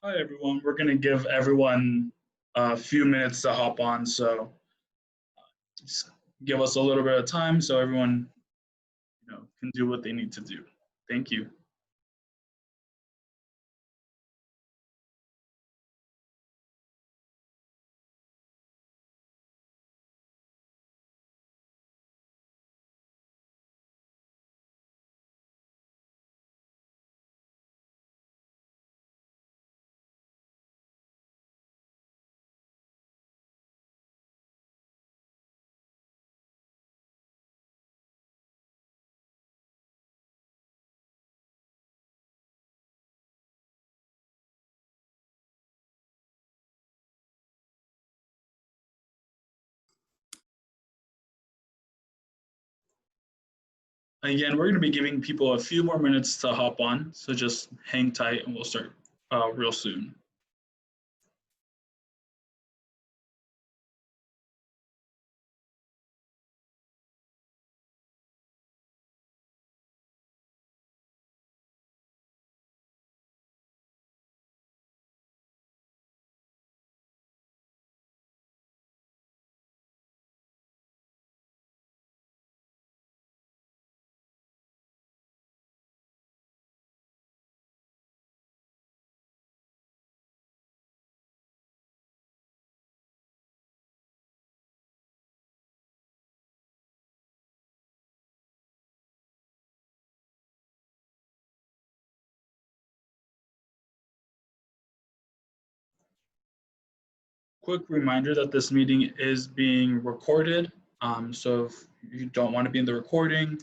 Hi, everyone. We're going to give everyone a few minutes to hop on, so just give us a little bit of time so everyone can do what they need to do. Thank you. Again, we're going to be giving people a few more minutes to hop on, so just hang tight and we'll start real soon. Quick reminder that this meeting is being recorded. So if you don't want to be in the recording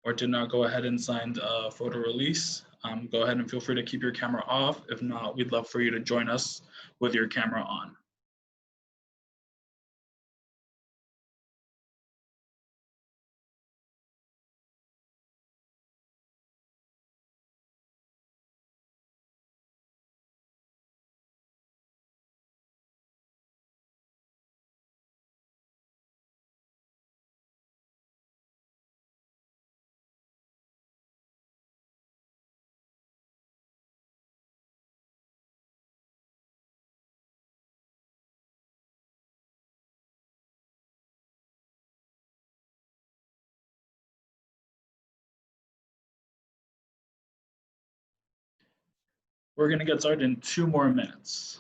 or did not go ahead and sign a photo release, go ahead and feel free to keep your camera off. If not, we'd love for you to join us with your camera on. We're going to get started in 2 more minutes.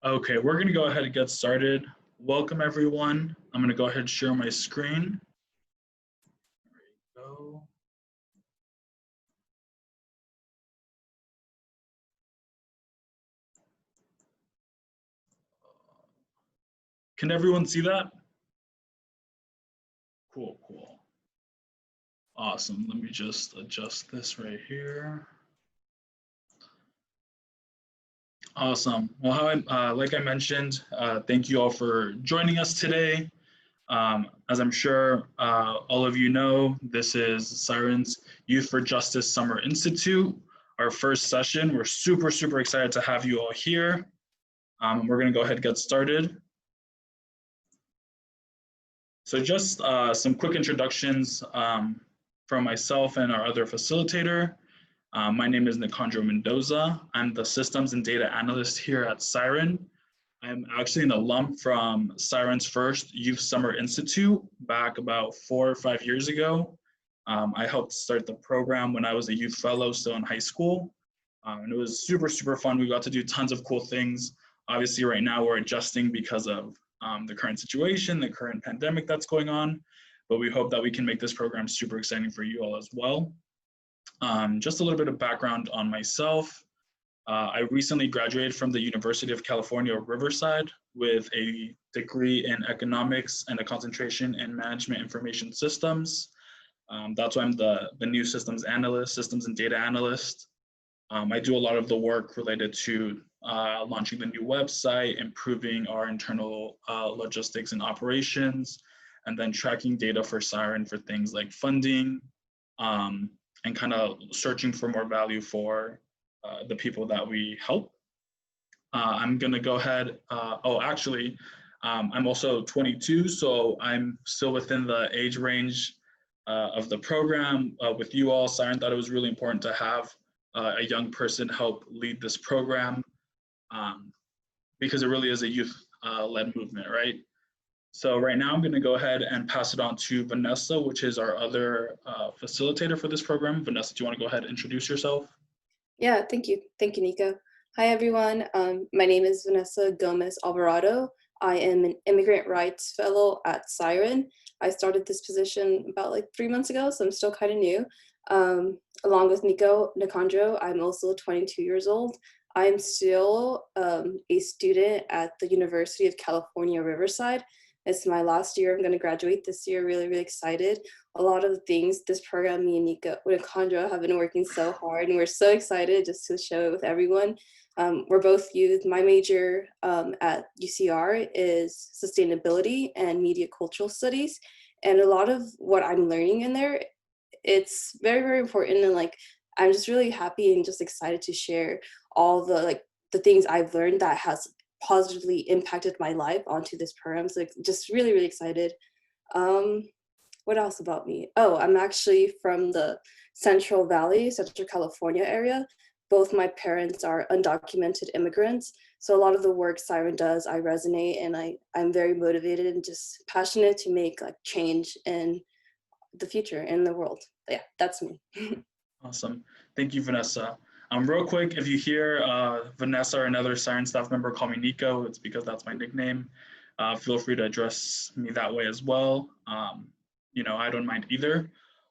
Okay, we're going to go ahead and get started. Welcome, everyone. I'm going to go ahead and share my screen. There we go. Can everyone see that? Cool, cool. Awesome. Let me just adjust this right here. Awesome. Well, like I mentioned, thank you all for joining us today. As I'm sure all of you know, this is Siren's Youth for Justice Summer Institute, our first session. We're super, super excited to have you all here. We're going to go ahead and get started. So just some quick introductions from myself and our other facilitator. My name is Nicandro Mendoza. I'm the Systems and Data Analyst here at Siren. I'm actually an alum from Siren's first Youth Summer Institute back about 4 or 5 years ago. I helped start the program when I was a youth fellow still in high school. And it was super, super fun. We got to do tons of cool things. Obviously, right now we're adjusting because of the current situation, the current pandemic that's going on. But we hope that we can make this program super exciting for you all as well. Just a little bit of background on myself. I recently graduated from the University of California, Riverside with a degree in economics and a concentration in management information systems. That's why I'm the new systems analyst, systems and data analyst. I do a lot of the work related to launching the new website, improving our internal logistics and operations, and then tracking data for Siren for things like funding, and kind of searching for more value for the people that we help. I'm gonna go ahead, I'm also 22, so I'm still within the age range of the program. With you all, Siren thought it was really important to have a young person help lead this program because it really is a youth-led movement, right? So right now I'm gonna go ahead and pass it on to Vanessa, which is our other facilitator for this program. Vanessa, do you wanna go ahead and introduce yourself? Yeah, thank you. Thank you, Nico. Hi, everyone. My name is Vanessa Gomez Alvarado. I am an immigrant rights fellow at Siren. I started this position about like 3 months ago, so I'm still kind of new. Along with Nicandro, I'm also 22 years old. I'm still a student at the University of California, Riverside. It's my last year. I'm going to graduate this year. Really, really excited. A lot of the things this program, me and Nicandro have been working so hard, and we're so excited just to show it with everyone. We're both youth. My major at UCR is sustainability and media cultural studies. And a lot of what I'm learning in there, it's very, very important. And like, I'm just really happy and just excited to share all the things I've learned that has positively impacted my life onto this program. So just really, really excited. What else about me? Oh, I'm actually from the Central Valley, Central California area. Both my parents are undocumented immigrants. So a lot of the work Siren does, I resonate, and I'm very motivated and just passionate to make like change in the future in the world. But yeah, that's me. Awesome. Thank you, Vanessa. Real quick, if you hear Vanessa or another Siren staff member call me Nico, it's because that's my nickname. Feel free to address me that way as well. I don't mind either.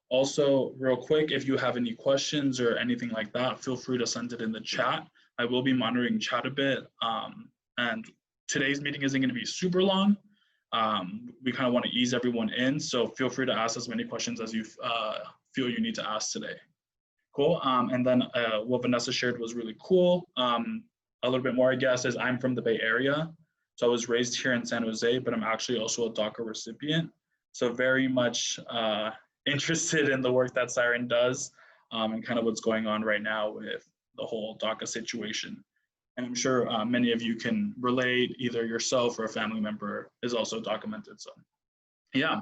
Also, real quick, if you have any questions or anything like that, feel free to send it in the chat. I will be monitoring chat a bit. And today's meeting isn't going to be super long. We kind of want to ease everyone in, so feel free to ask as many questions as you feel you need to ask today. Cool. And then what Vanessa shared was really cool. A little bit more, I guess, is I'm from the Bay Area. So I was raised here in San Jose, but I'm actually also a DACA recipient. So very much interested in the work that Siren does and kind of what's going on right now with the whole DACA situation. And I'm sure many of you can relate, either yourself or a family member is also documented. So yeah.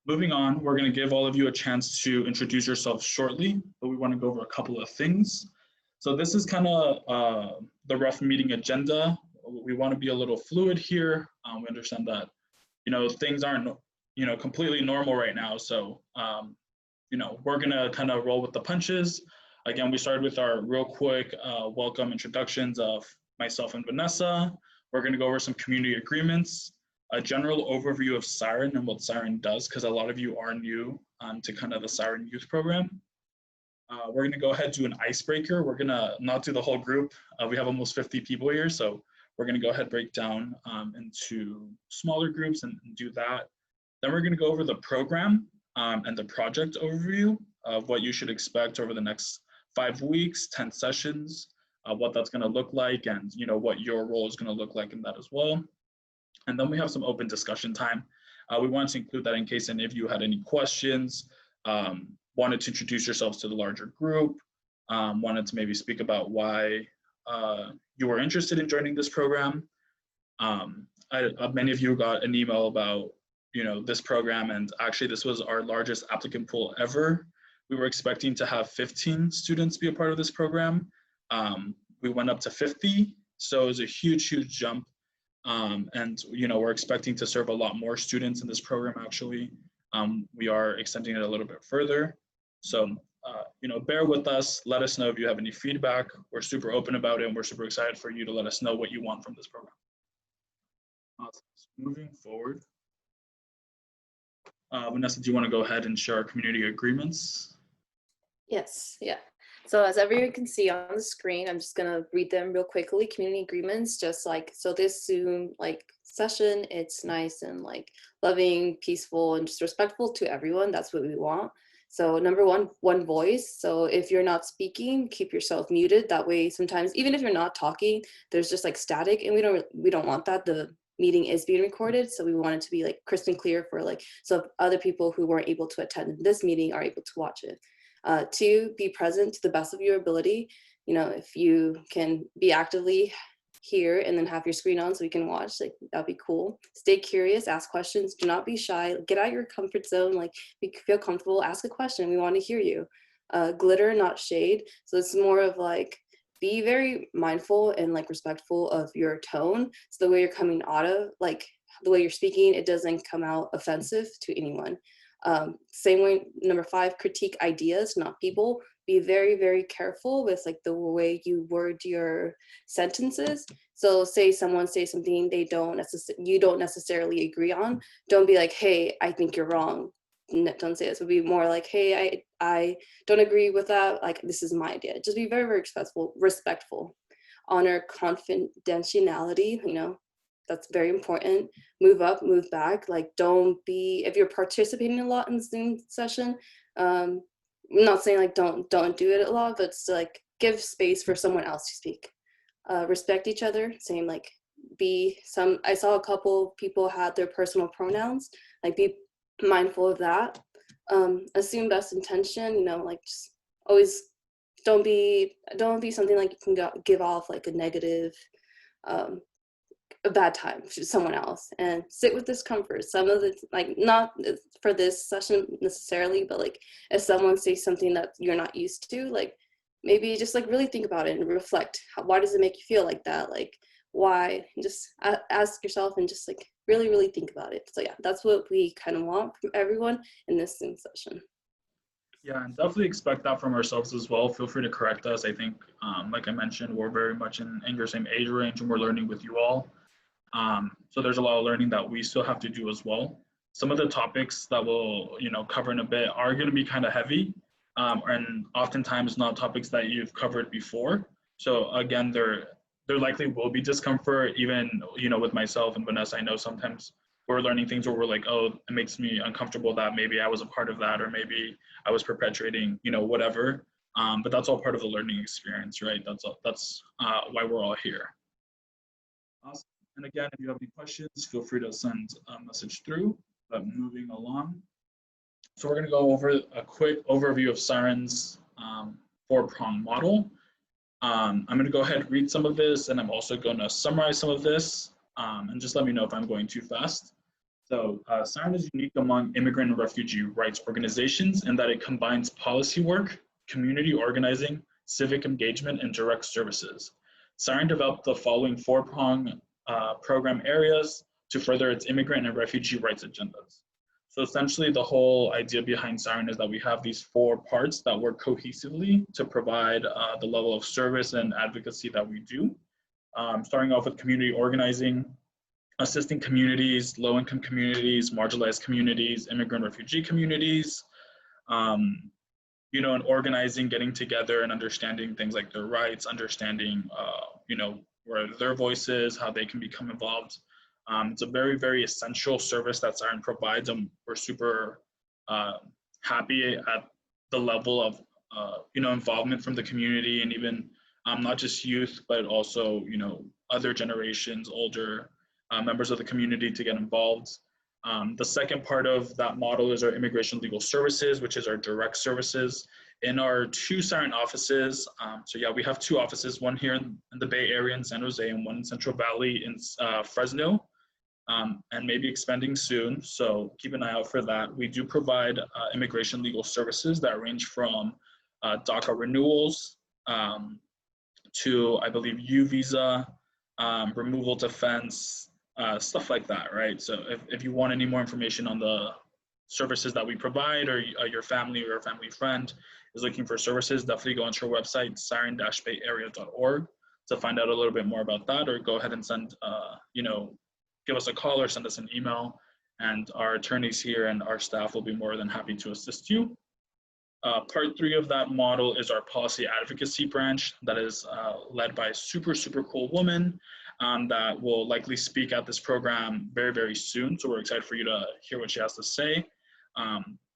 Moving on, we're going to give all of you a chance to introduce yourselves shortly, but we want to go over a couple of things. So this is kind of the rough meeting agenda. We want to be a little fluid here. We understand that, things aren't, completely normal right now. So, we're going to kind of roll with the punches. Again, we started with our real quick welcome introductions of myself and Vanessa. We're going to go over some community agreements, a general overview of Siren and what Siren does, because a lot of you are new to kind of the Siren Youth Program. We're going to go ahead and do an icebreaker. We're going to not do the whole group. We have almost 50 people here, so we're going to go ahead and break down into smaller groups and do that. Then we're going to go over the program and the project overview of what you should expect over the next 5 weeks, 10 sessions, what that's going to look like, and what your role is going to look like in that as well. And then we have some open discussion time. We wanted to include that in case any of you had any questions, wanted to introduce yourselves to the larger group, wanted to maybe speak about why you were interested in joining this program. Many of you got an email about this program, and actually this was our largest applicant pool ever. We were expecting to have 15 students be a part of this program. We went up to 50, so it was a huge jump. And we're expecting to serve a lot more students in this program. Actually, we are extending it a little bit further. So bear with us. Let us know if you have any feedback. We're super open about it, and we're super excited for you to let us know what you want from this program. Awesome. So moving forward, Vanessa, do you want to go ahead and share our community agreements? Yes, yeah. So as everyone can see on the screen, I'm just gonna read them real quickly. Community agreements, just like, so this Zoom session, it's nice and loving, peaceful, and just respectful to everyone. That's what we want. So number one voice. So if you're not speaking, keep yourself muted. That way, sometimes even if you're not talking, there's just static, and we don't want that. The meeting is being recorded, so we want it to be crystal clear for so if other people who weren't able to attend this meeting are able to watch it. 2, be present to the best of your ability. If you can be actively here and then have your screen on so we can watch, that'd be cool. Stay curious, ask questions, do not be shy, get out of your comfort zone, feel comfortable, ask a question, we want to hear you. Glitter, not shade. So it's more of be very mindful and respectful of your tone. So the way you're coming out of, the way you're speaking, it doesn't come out offensive to anyone. Same way, number 5, critique ideas, not people. Be very careful with the way you word your sentences. So say someone says something you don't necessarily agree on, don't be hey, I think you're wrong. Don't say this. It would be more hey, I don't agree with that, this is my idea. Just be very respectful. Honor confidentiality, that's very important. Move up, move back. Don't be, if you're participating a lot in the Zoom session, I'm not saying don't do it a lot, but it's give space for someone else to speak. Respect each other. Same I saw a couple people had their personal pronouns. Be mindful of that. Assume best intention. Just always don't be something you can give off a negative. A bad time to someone else, and sit with discomfort. Some of the not for this session necessarily, but if someone says something that you're not used to, maybe just really think about it and reflect. Why does it make you feel like that? Why? And just ask yourself and just really think about it. So yeah, that's what we kind of want from everyone in this Zoom session. Yeah, and definitely expect that from ourselves as well. Feel free to correct us. I think, like I mentioned, we're very much in your same age range, and we're learning with you all. So there's a lot of learning that we still have to do as well. Some of the topics that we'll cover in a bit are going to be kind of heavy, and oftentimes not topics that you've covered before. So again, there likely will be discomfort, even with myself and Vanessa. I know sometimes we're learning things where we're oh, it makes me uncomfortable that maybe I was a part of that, or maybe I was perpetuating whatever. But that's all part of the learning experience, right? That's why we're all here. Awesome. And again, if you have any questions, feel free to send a message through. But moving along. So we're going to go over a quick overview of Siren's 4-prong model. I'm going to go ahead and read some of this, and I'm also going to summarize some of this, and just let me know if I'm going too fast. So Siren is unique among immigrant and refugee rights organizations in that it combines policy work, community organizing, civic engagement, and direct services. Siren developed the following 4-prong program areas to further its immigrant and refugee rights agendas. So essentially the whole idea behind Siren is that we have these 4 parts that work cohesively to provide the level of service and advocacy that we do. Starting off with community organizing, assisting communities, low-income communities, marginalized communities, immigrant refugee communities, and organizing, getting together and understanding things like their rights, understanding, where their voices, how they can become involved. It's a very essential service that Siren provides, and we're super happy at the level of involvement from the community, and even not just youth, but also other generations, older members of the community to get involved. The second part of that model is our immigration legal services, which is our direct services in our 2 Siren offices. So yeah, we have 2 offices, one here in the Bay Area in San Jose and one in Central Valley in Fresno, and maybe expanding soon. So keep an eye out for that. We do provide immigration legal services that range from DACA renewals to, I believe, U visa, removal defense, stuff like that, right? So if you want any more information on the services that we provide, or your family or a family friend is looking for services, definitely go onto our website, siren-bayarea.org, to find out a little bit more about that, or go ahead and send, give us a call or send us an email, and our attorneys here and our staff will be more than happy to assist you. Part 3 of that model is our policy advocacy branch that is led by a super cool woman that will likely speak at this program very, very soon. So we're excited for you to hear what she has to say.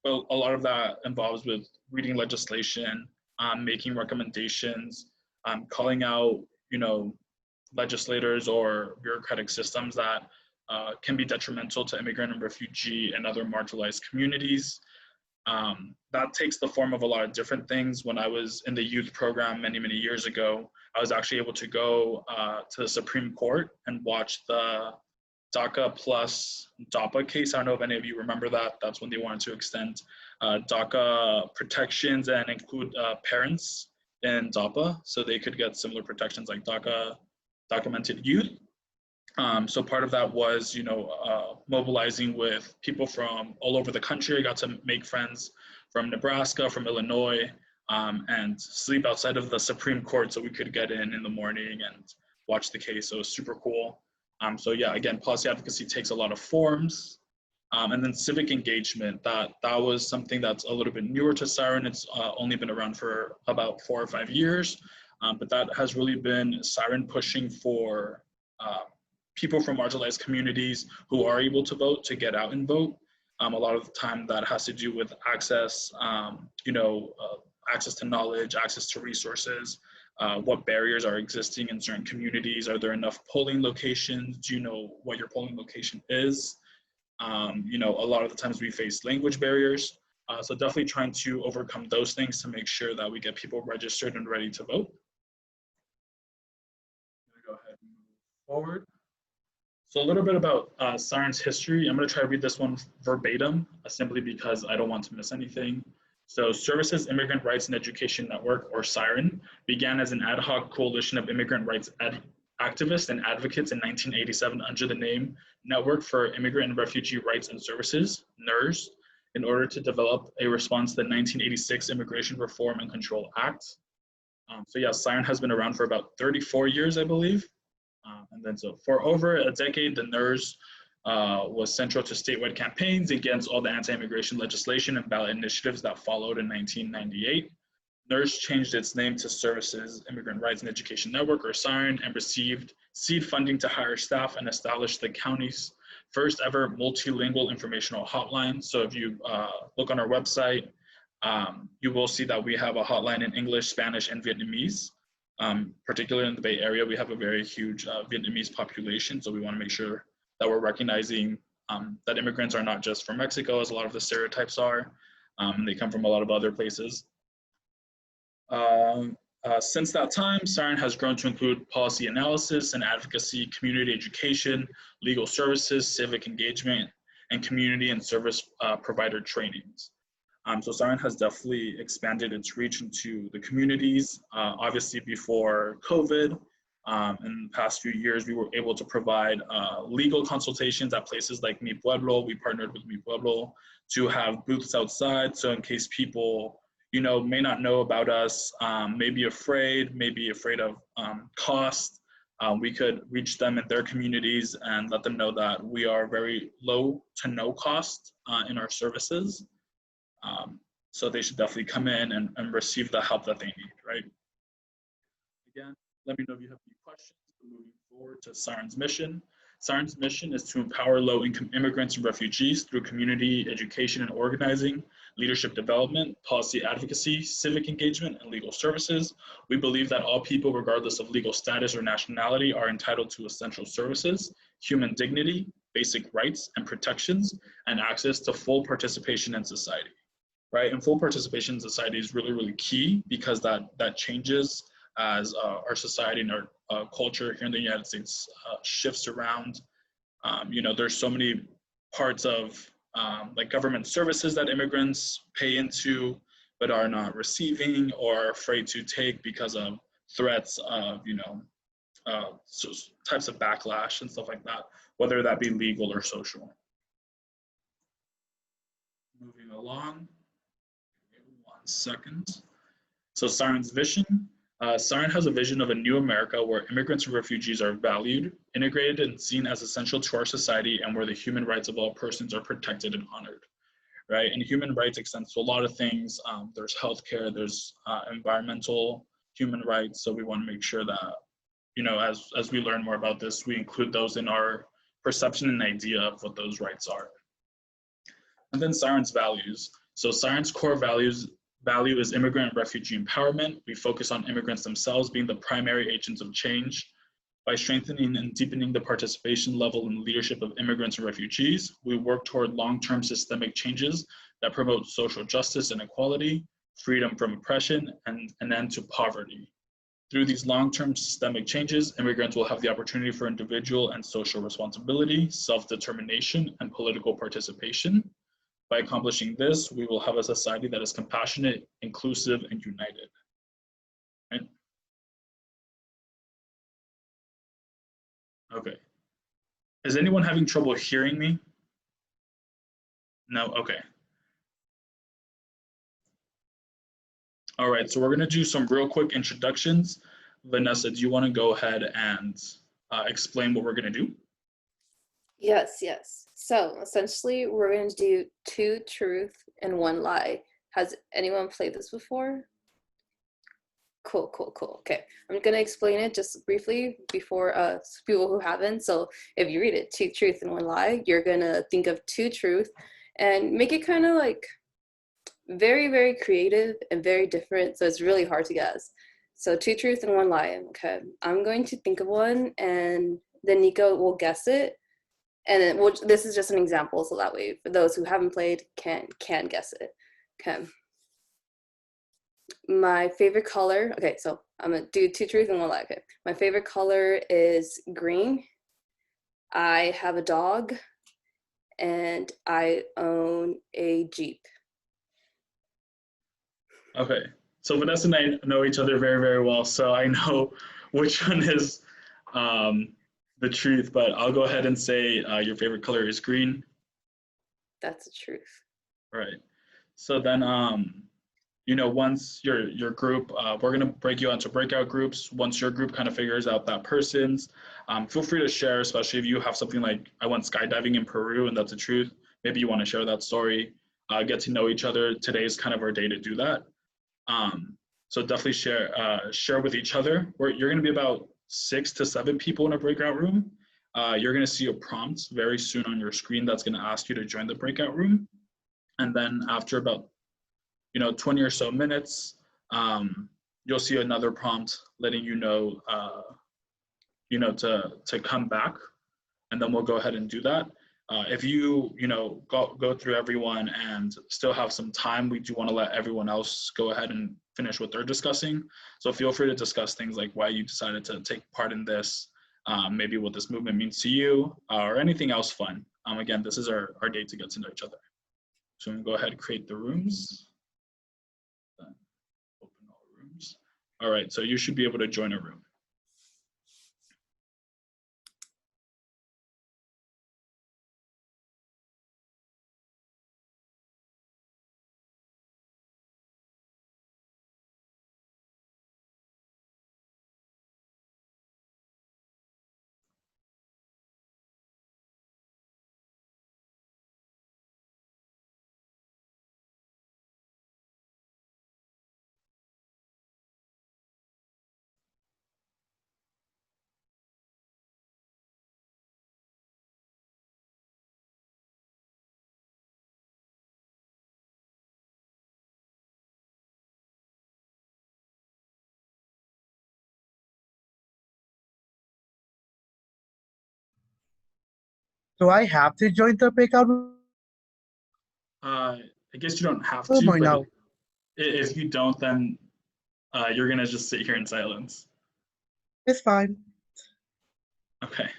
But a lot of that involves with reading legislation, making recommendations, calling out, legislators or bureaucratic systems that can be detrimental to immigrant and refugee and other marginalized communities. That takes the form of a lot of different things. When I was in the youth program many years ago, I was actually able to go to the Supreme Court and watch the DACA plus DAPA case. I don't know if any of you remember that. That's when they wanted to extend DACA protections and include parents in DAPA, so they could get similar protections like DACA documented youth. So part of that was, mobilizing with people from all over the country. I got to make friends from Nebraska, from Illinois, and sleep outside of the Supreme Court so we could get in the morning and watch the case. So it was super cool. So yeah, again, policy advocacy takes a lot of forms. And then civic engagement, that was something that's a little bit newer to Siren. It's only been around for about 4 or 5 years, but that has really been Siren pushing for people from marginalized communities who are able to vote to get out and vote. A lot of the time that has to do with access, access to knowledge, access to resources, what barriers are existing in certain communities. Are there enough polling locations? Do you know what your polling location is? A lot of the times we face language barriers. So definitely trying to overcome those things to make sure that we get people registered and ready to vote. I'm gonna go ahead and move forward. So a little bit about Siren's history. I'm going to try to read this one verbatim, simply because I don't want to miss anything. So Services Immigrant Rights and Education Network, or Siren, began as an ad hoc coalition of immigrant rights activists and advocates in 1987 under the name Network for Immigrant and Refugee Rights and Services, NIRS, in order to develop a response to the 1986 Immigration Reform and Control Act. So yeah, Siren has been around for about 34 years, I believe. And then so for over a decade, the NIRS was central to statewide campaigns against all the anti-immigration legislation and ballot initiatives that followed in 1998. NIRS changed its name to Services Immigrant Rights and Education Network, or Siren, and received seed funding to hire staff and establish the county's first ever multilingual informational hotline. So if you look on our website, you will see that we have a hotline in English, Spanish, and Vietnamese. Particularly in the Bay Area, we have a very huge Vietnamese population, so we want to make sure that we're recognizing that immigrants are not just from Mexico, as a lot of the stereotypes are. They come from a lot of other places. Since that time, Siren has grown to include policy analysis and advocacy, community education, legal services, civic engagement, and community and service provider trainings. So Siren has definitely expanded its reach into the communities. Obviously, before COVID, in the past few years, we were able to provide legal consultations at places like Mi Pueblo. We partnered with Mi Pueblo to have booths outside. So in case people, may not know about us, may be afraid of cost, we could reach them in their communities and let them know that we are very low to no cost in our services. So they should definitely come in and receive the help that they need, right? Again, let me know if you have any questions. Moving forward to Siren's mission. Siren's mission is to empower low-income immigrants and refugees through community education and organizing, leadership development, policy advocacy, civic engagement, and legal services. We believe that all people, regardless of legal status or nationality, are entitled to essential services, human dignity, basic rights and protections and access to full participation in society, right? And full participation in society is really, really key because that changes as our society and our culture here in the United States shifts around. There's so many parts of like government services that immigrants pay into but are not receiving or are afraid to take because of threats of, so types of backlash and stuff like that, whether that be legal or social. Moving along, 1 second. So Siren's vision. Siren has a vision of a new America where immigrants and refugees are valued, integrated, and seen as essential to our society, and where the human rights of all persons are protected and honored, right? And human rights extends to a lot of things. There's healthcare, there's environmental human rights. So we want to make sure that, as we learn more about this, we include those in our perception and idea of what those rights are. And then Siren's values. So Siren's core value is immigrant and refugee empowerment. We focus on immigrants themselves being the primary agents of change. By strengthening and deepening the participation level and leadership of immigrants and refugees, we work toward long-term systemic changes that promote social justice and equality, freedom from oppression, and an end to poverty. Through these long-term systemic changes, immigrants will have the opportunity for individual and social responsibility, self-determination, and political participation. By accomplishing this, we will have a society that is compassionate, inclusive, and united. Right? Okay. Is anyone having trouble hearing me? No? Okay. All right, so we're gonna do some real quick introductions. Vanessa, do you wanna go ahead and explain what we're gonna do? Yes, yes. So essentially, we're going to do 2 truth and 1 lie. Has anyone played this before? Cool, cool, cool. Okay, I'm going to explain it just briefly before people who haven't. So if you read it, 2 truth and 1 lie, you're going to think of 2 truth and make it kind of like very, very creative and very different. So it's really hard to guess. So 2 truth and 1 lie. Okay, I'm going to think of one and then Nico will guess it. And then this is just an example, so that way for those who haven't played can guess it. Okay. My favorite color. Okay, so I'm gonna do 2 truth and 1 lie. Okay. My favorite color is green. I have a dog, and I own a Jeep. Okay, so Vanessa and I know each other very, very well, so I know which one is the truth, but I'll go ahead and say your favorite color is green. That's the truth. Right. So then, once your group, we're gonna break you into breakout groups. Once your group kind of figures out that person's, feel free to share, especially if you have something like, I went skydiving in Peru and that's the truth. Maybe you want to share that story, get to know each other. Today is kind of our day to do that. So definitely share with each other. You're gonna be about 6 to 7 people in a breakout room. You're gonna see a prompt very soon on your screen that's gonna ask you to join the breakout room. And then after about 20 or so minutes, you'll see another prompt letting you know, to come back, and then we'll go ahead and do that. If you go through everyone and still have some time, we do want to let everyone else go ahead and finish what they're discussing. So feel free to discuss things like why you decided to take part in this, maybe what this movement means to you, or anything else fun. Again, this is our day to get to know each other. So I'm gonna go ahead and create the rooms. Then open all rooms. All right, so you should be able to join a room. Do I have to join the breakout room I guess you don't have or to, but no? if you don't, then you're gonna just sit here in silence. It's fine. Okay.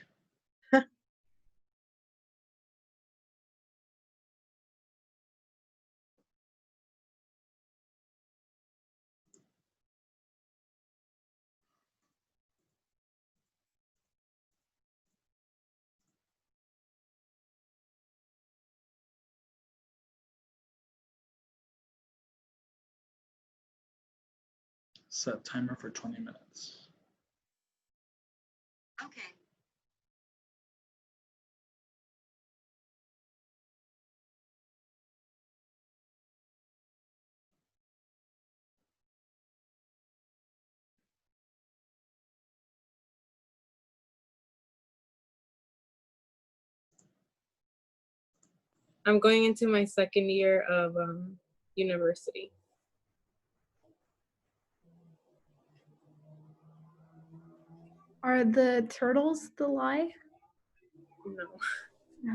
Set timer for 20 minutes. Okay. I'm going into my second year of university. Are the turtles the lie? No.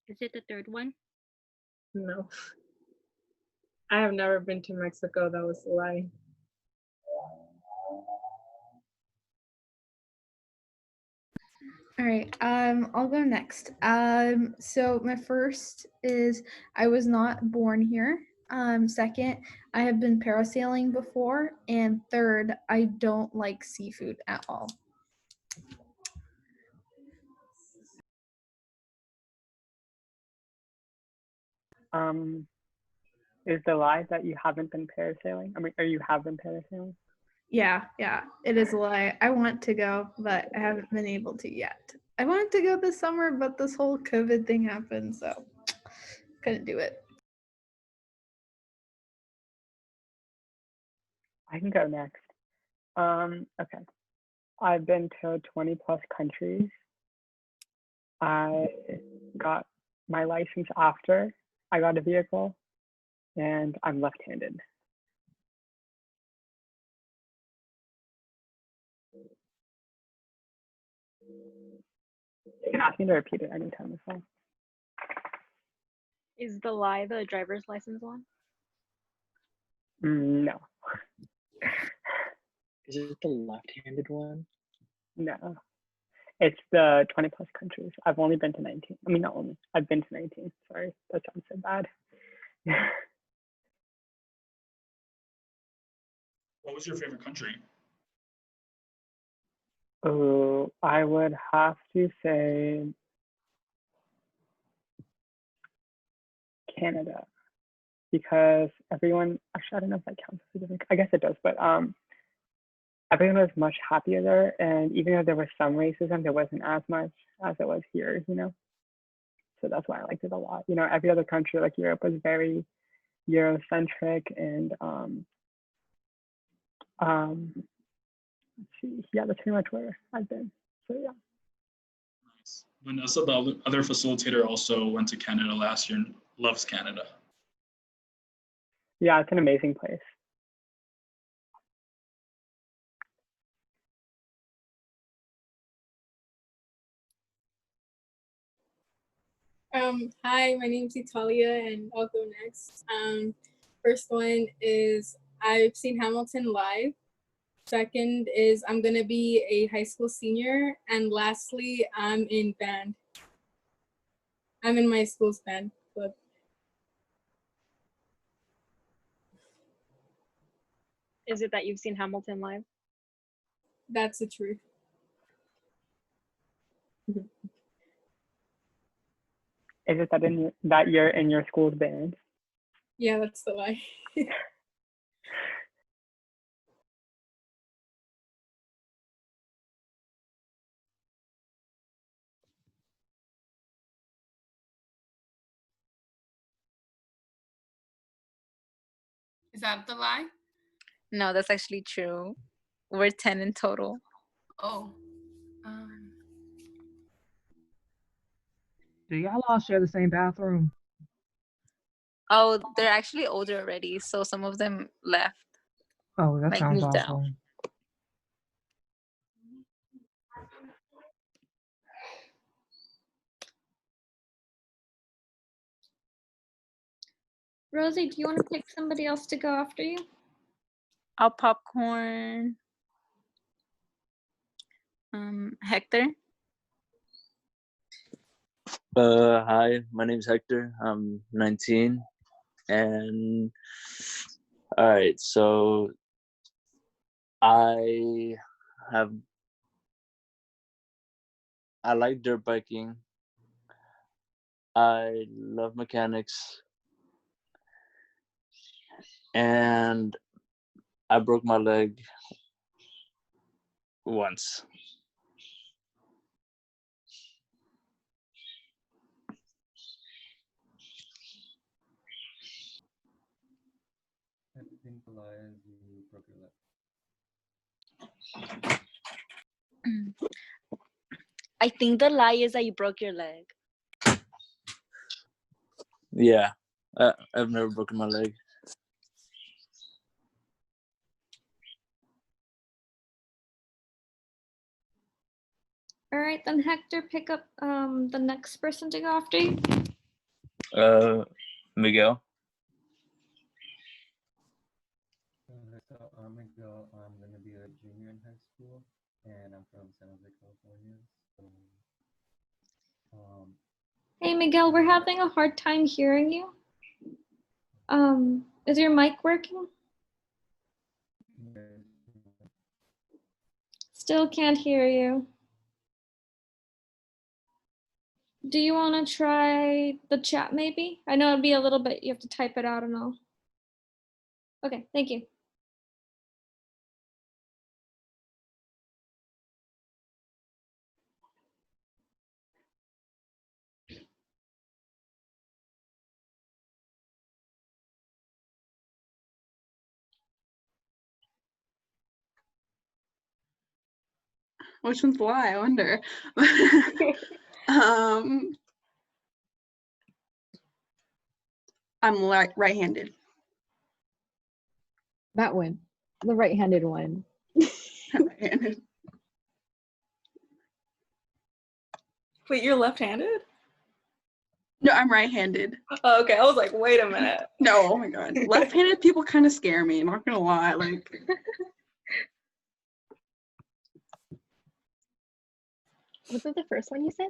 Is it the third one? No. I have never been to Mexico. That was a lie. All right, I'll go next. So my first is I was not born here. Second, I have been parasailing before, and third, I don't like seafood at all. Is the lie that you haven't been parasailing? I mean, or you have been parasailing? Yeah, it is a lie. I want to go, but I haven't been able to yet. I wanted to go this summer, but this whole COVID thing happened, so couldn't do it. I can go next. Okay. I've been to 20 plus countries. I got my license after I got a vehicle, and I'm left-handed. You can ask me to repeat it anytime as well. Is the lie the driver's license one? No, Is it the left-handed one? no. It's the 20 plus countries. I've only been to 19. I mean, not only, I've been to 19. Sorry, that sounds so bad. What was your favorite country? Oh, I would have to say Canada, because everyone, actually, I don't know if that counts as a different, I guess it does, but everyone was much happier there. And even though there was some racism, there wasn't as much as it was here, you know? So that's why I liked it a lot. You know, every other country like Europe was very Eurocentric, and let's see, yeah, that's pretty much where I've been. So yeah. Nice. Vanessa, the other facilitator, also went to Canada last year and loves Canada. Yeah, it's an amazing place. Hi, my name's Italia, and I'll go next. First one is I've seen Hamilton live. Second is I'm gonna be a high school senior, and lastly, I'm in band. I'm in my school's band club. Is it that you've seen Hamilton live? That's the truth. Is it that you're in your school's band? Yeah, that's the lie. Is that the lie? No, that's actually true. We're 10 in total. Oh. Do y'all all share the same bathroom? Oh, they're actually older already, so some of them left. Oh, that Like sounds moved out. awful. Rosie, do you want to pick somebody else to go after you? I'll popcorn. Hector. Hi, my name's Hector. I'm 19, and all right, so I like dirt biking. I love mechanics, and I broke my leg once. I think the lie is you broke your leg. I think the lie is that you broke your leg. Yeah, I've never broken my leg. All right, then Hector, pick up the next person to go after you. Miguel. So I'm Miguel. I'm gonna be a junior in high school, and I'm from San Jose, California. So, Hey Miguel, we're having a hard time hearing you. Is your mic working? Still can't hear you. Do you want to try the chat maybe? I know it'd be a little bit, you have to type it out and all. Okay, thank you. Which one's the lie? I wonder. I'm right-handed. That one, the right-handed one. Right-handed. Wait, you're left-handed? No, I'm right-handed. Oh, okay, I was like, wait a minute. No, oh my god. Left-handed people kind of scare me, not gonna lie. Like, Was it the first one you said?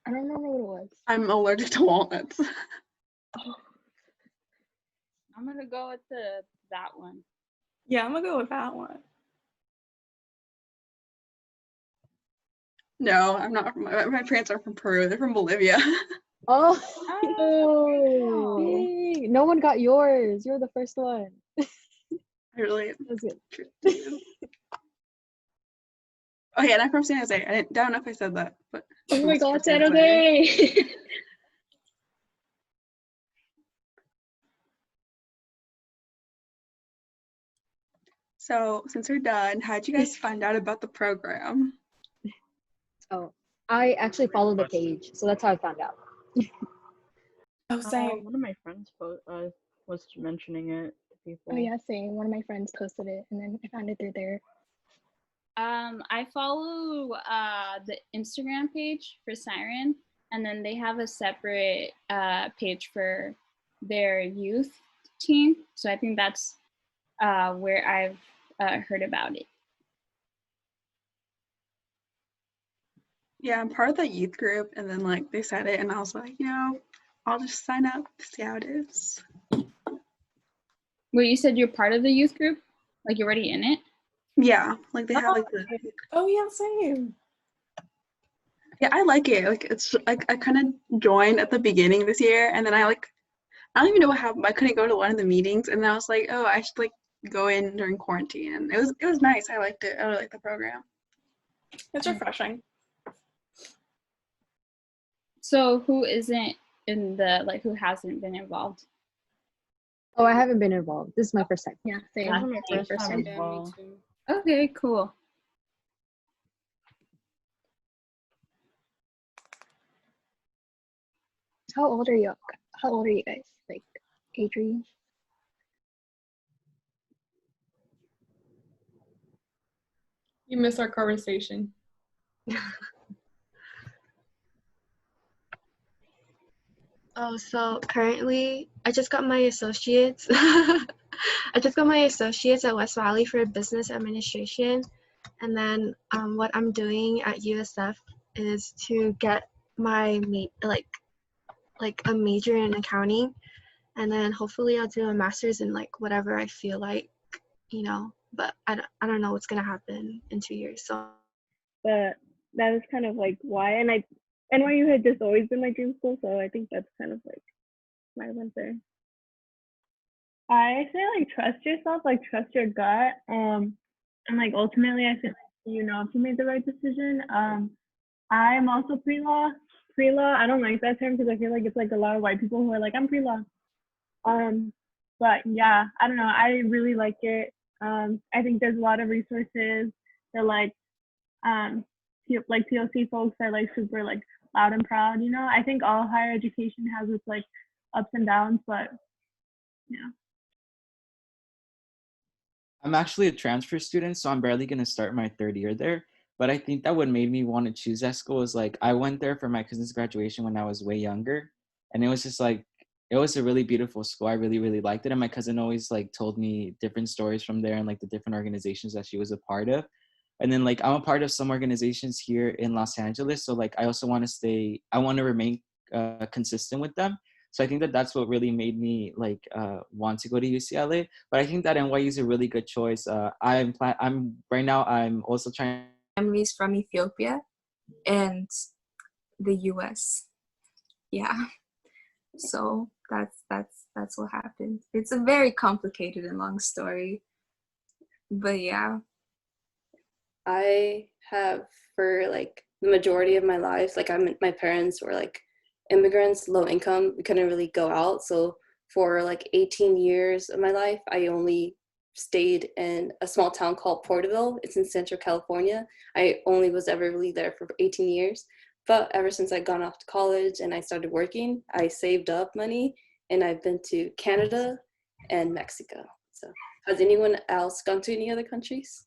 I don't remember what it was. I'm allergic to walnuts. I'm gonna go with that one. Yeah, I'm gonna go with that one. No, I'm not. My parents are from Peru. They're from Bolivia. Oh, Oh. yay. No one got yours. You're the first one. I really. That's good. Okay, and I'm from San Jose. I don't know if I said that, but. Oh my god, San Jose! So, since we're done, how'd you guys find out about the program? Oh, I actually followed the page, so that's how I found out. Oh, same. One of my friends was mentioning it to people. Oh yeah, same. One of my friends posted it, and then I found it through there. I follow the Instagram page for Siren, and then they have a separate page for their youth team. So I think that's where I've heard about it. Yeah, I'm part of that youth group, and then like they said it, and I was like, I'll just sign up to see how it is. Well, you said you're part of the youth group? Like you're already in it? Yeah, like they have like the. Oh yeah, same. Yeah, I like it. Like it's like I kind of joined at the beginning this year, and then I don't even know what happened. I couldn't go to one of the meetings, and then I was like, oh, I should like go in during quarantine, and it was nice. I liked it. I really liked the program. It's refreshing. So who isn't in who hasn't been involved? Oh, I haven't been involved. This is my first time. Yeah, same. Yeah. My first time. as well. Okay, cool. How old are you? How old are you guys? Like age range? You miss our conversation. Oh, so currently I just got my associates. I just got my associates at West Valley for business administration. And then what I'm doing at USF is to get my like a major in accounting, and then hopefully I'll do a master's in like whatever I feel like, you know. But I don't know what's gonna happen in 2 years. So. But that is kind of like why, and NYU had just always been my dream school, so I think that's kind of like why I went there. I say like trust yourself, like trust your gut, and like ultimately I feel like you know if you made the right decision. I'm also pre-law. Pre-law, I don't like that term because I feel like it's like a lot of white people who are like I'm pre-law. But yeah, I don't know. I really like it. I think there's a lot of resources. They're like like POC folks are like super like loud and proud, you know. I think all higher education has its like ups and downs, but yeah. I'm actually a transfer student, so I'm barely gonna start my third year there. But I think that what made me want to choose that school is like I went there for my cousin's graduation when I was way younger, and it was just like it was a really beautiful school. I really really liked it, and my cousin always like told me different stories from there and like the different organizations that she was a part of. And then like I'm a part of some organizations here in Los Angeles, so like I also want to stay. I want to remain consistent with them. So I think that that's what really made me like want to go to UCLA. But I think that NYU is a really good choice. I'm right now. I'm also trying. Families from Ethiopia and the U.S. Yeah. So that's what happened. It's a very complicated and long story, but yeah. I have for like the majority of my life, like my parents were like immigrants, low income. We couldn't really go out. So for like 18 years of my life, I only stayed in a small town called Porterville. It's in Central California. I only was ever really there for 18 years. But ever since I'd gone off to college and I started working, I saved up money and I've been to Canada and Mexico. So has anyone else gone to any other countries?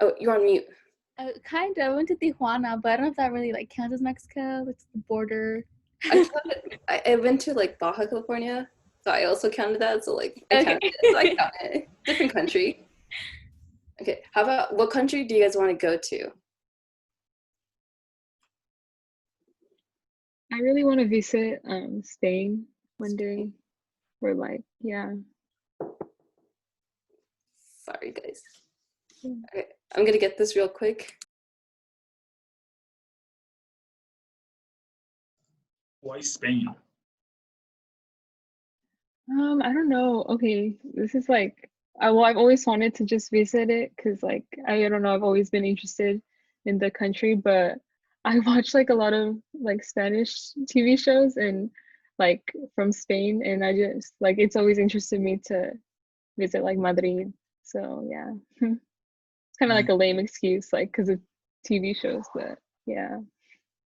Oh, you're on mute. Kind of. I went to Tijuana, but I don't know if that really like counts as Mexico. It's the border. I went to like Baja California, so I also counted that. So like I counted it. So I count it. Different country. Okay, how about what country do you guys want to go to? I really want to visit Spain one day. Or like, yeah. Sorry, guys. Okay, I'm gonna get this real quick. Why Spain? I don't know. Okay, this is like, well, I've always wanted to just visit it because, like, I don't know, I've always been interested in the country, but I watch like a lot of like Spanish TV shows and like from Spain, and I just like it's always interested me to visit like Madrid. So yeah, it's kind of like a lame excuse, like because of TV shows, but yeah.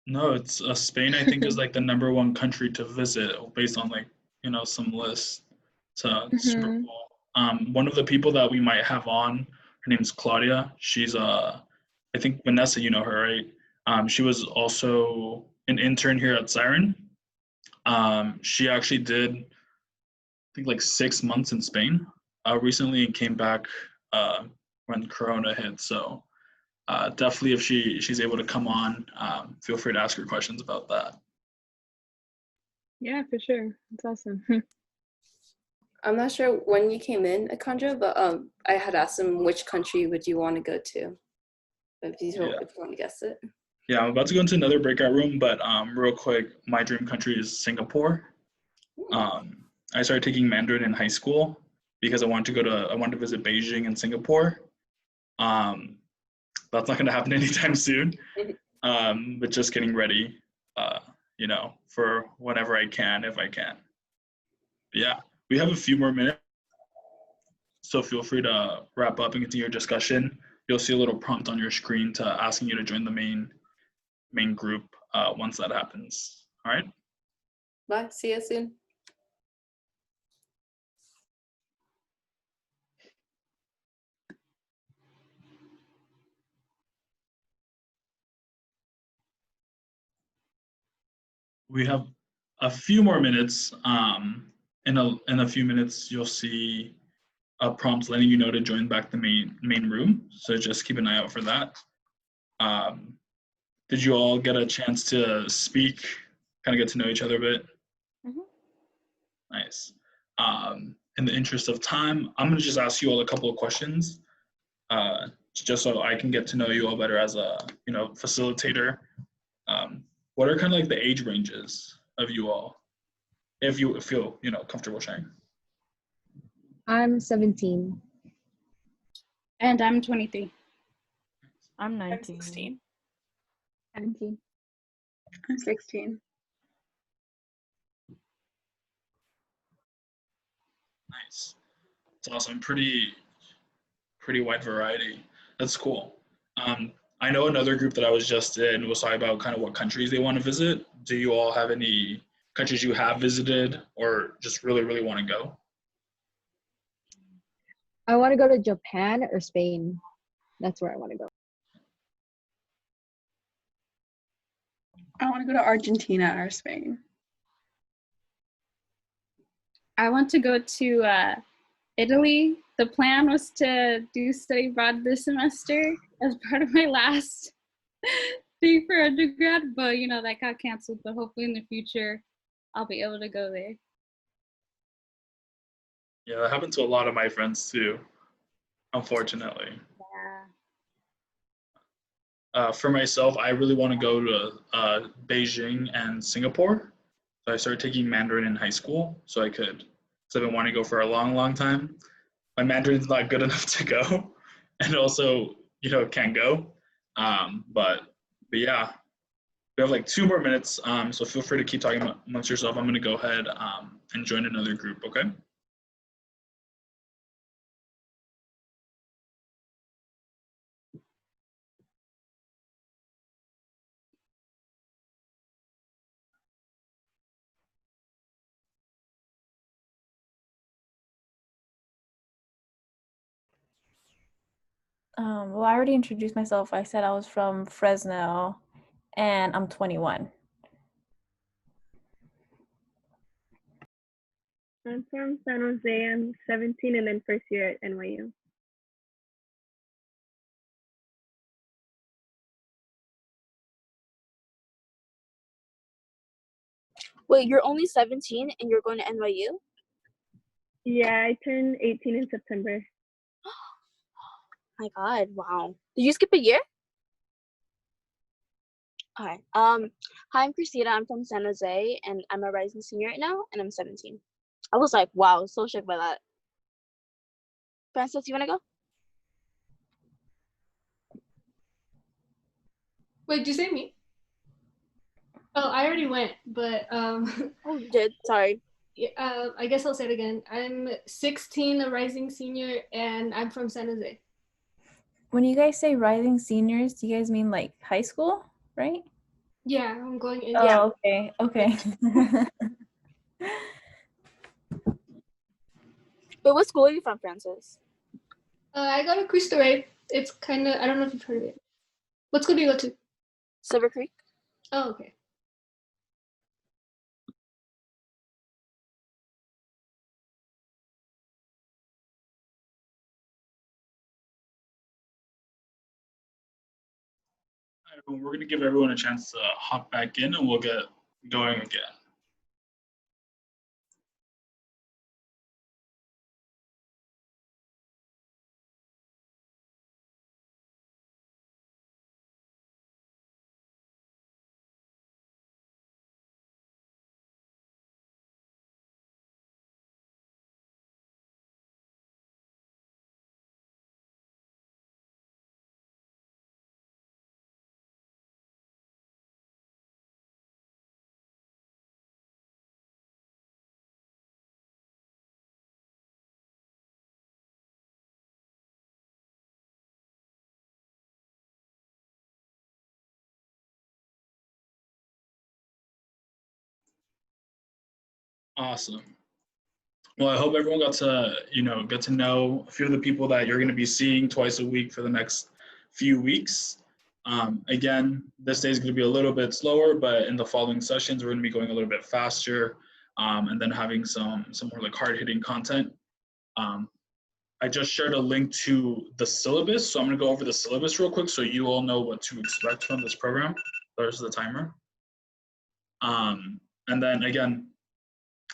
No, it's Spain. I think is like the #1 country to visit based on like some lists. So it's super cool. One of the people that we might have on, her name's Claudia. She's I think Vanessa, you know her, right? She was also an intern here at Siren. She actually did, I think, like 6 months in Spain recently and came back when Corona hit. So definitely, if she's able to come on, feel free to ask her questions about that. Yeah, for sure. It's awesome. I'm not sure when you came in, Akandra, but I had asked him which country would you want to go to. If you want to guess it. Yeah, I'm about to go into another breakout room, but real quick, my dream country is Singapore. I started taking Mandarin in high school because I wanted to visit Beijing and Singapore. That's not going to happen anytime soon, but just getting ready, for whenever I can, if I can. But yeah, we have a few more minutes, so feel free to wrap up and continue your discussion. You'll see a little prompt on your screen asking you to join the main group once that happens. All right? Bye. See you soon. we have a few more minutes. In a few minutes, you'll see a prompt letting you know to join back the main room. So just keep an eye out for that. Did you all get a chance to speak, kind of get to know each other a bit? Nice. In the interest of time, I'm gonna just ask you all a couple of questions, just so I can get to know you all better as a facilitator. What are kind of like the age ranges of you all, if you feel comfortable sharing? I'm 17. And I'm 23. I'm 19. 16. 17. I'm 16. Nice. It's awesome. Pretty wide variety. That's cool. I know another group that I was just in was talking about kind of what countries they want to visit. Do you all have any countries you have visited or just really, really want to go? I want to go to Japan or Spain. That's where I want to go. I want to go to Argentina or Spain. I want to go to Italy. The plan was to do study abroad this semester as part of my last thing for undergrad, but that got canceled. But hopefully in the future, I'll be able to go there. Yeah, that happened to a lot of my friends too, unfortunately. Yeah. For myself, I really want to go to Beijing and Singapore. So I started taking Mandarin in high school, so I've been wanting to go for a long, long time. My Mandarin's not good enough to go, and also, can't go. But yeah, we have like 2 more minutes, so feel free to keep talking amongst yourself. I'm going to go ahead and join another group, okay? Well, I already introduced myself. I said I was from Fresno and I'm 21. I'm from San Jose. I'm 17 and then first year at NYU. Wait, you're only 17 and you're going to NYU? Yeah, I turned 18 in September. My God, wow. Did you skip a year? Okay. Hi, I'm Christina. I'm from San Jose and I'm a rising senior right now and I'm 17. I was like, wow, so shocked by that. Francis, you wanna go? Wait, did you say me? Oh, I already went, but Oh, you did. Sorry. I guess I'll say it again. I'm 16, a rising senior, and I'm from San Jose. When you guys say rising seniors, do you guys mean like high school, right? Yeah, I'm going in. Oh, okay. Okay. But what school are you from, Francis? I go to Cristo Rey. It's kind of, I don't know if you've heard of it. What school do you go to? Silver Creek. Oh, okay. We're going to give everyone a chance to hop back in and we'll get going again. Awesome. Well, I hope everyone got to, get to know a few of the people that you're going to be seeing twice a week for the next few weeks. Again, this day is going to be a little bit slower, but in the following sessions, we're going to be going a little bit faster, and then having some more like hard-hitting content. I just shared a link to the syllabus, so I'm going to go over the syllabus real quick so you all know what to expect from this program. There's the timer. And then again,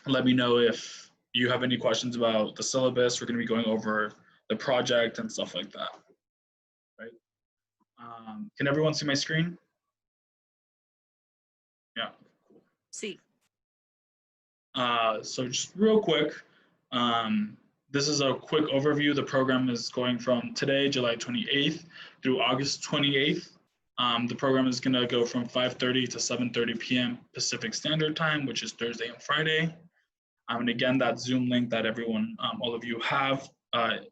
let me know if you have any questions about the syllabus. We're going to be going over the project and stuff like that. Right? Can everyone see my screen? Yeah. See. So just real quick, this is a quick overview. The program is going from today, July 28th, through August 28th. The program is going to go from 5:30 to 7:30 p.m. Pacific Standard Time, which is Thursday and Friday. And again, that Zoom link that everyone, all of you have,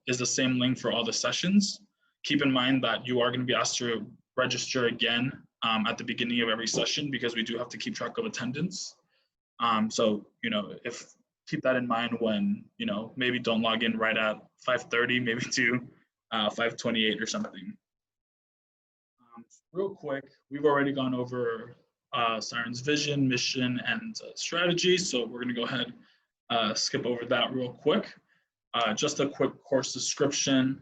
is the same link for all the sessions. Keep in mind that you are going to be asked to register again at the beginning of every session because we do have to keep track of attendance. So, keep that in mind when, maybe don't log in right at 5:30, maybe to 5:28 or something. Real quick, we've already gone over Siren's vision, mission, and strategy. So we're going to go ahead, skip over that real quick. Just a quick course description.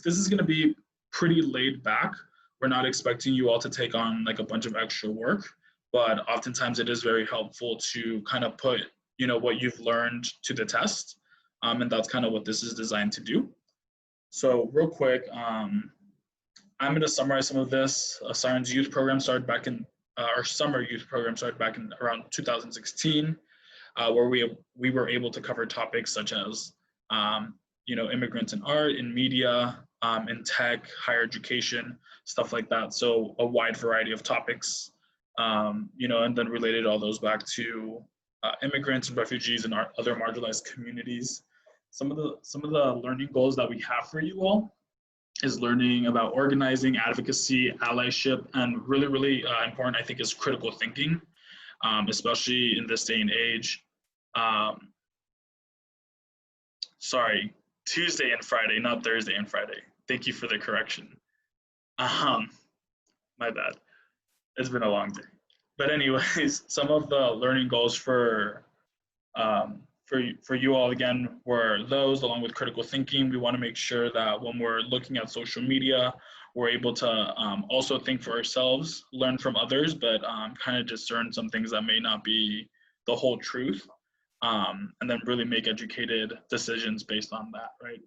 This is going to be pretty laid back. We're not expecting you all to take on like a bunch of extra work, but oftentimes it is very helpful to kind of put, what you've learned to the test. And that's kind of what this is designed to do. So real quick, I'm going to summarize some of this. Siren's youth program started back in, our summer youth program started back in around 2016, where we were able to cover topics such as, immigrants in art, in media, in tech, higher education, stuff like that. So a wide variety of topics, and then related all those back to immigrants and refugees and other marginalized communities. Some of the learning goals that we have for you all is learning about organizing, advocacy, allyship, and really, really important, I think, is critical thinking, especially in this day and age. Sorry, Tuesday and Friday, not Thursday and Friday. Thank you for the correction. My bad. It's been a long day. But anyways, some of the learning goals for you all, again, were those, along with critical thinking. We want to make sure that when we're looking at social media, we're able to also think for ourselves, learn from others, but kind of discern some things that may not be the whole truth, and then really make educated decisions based on that, right?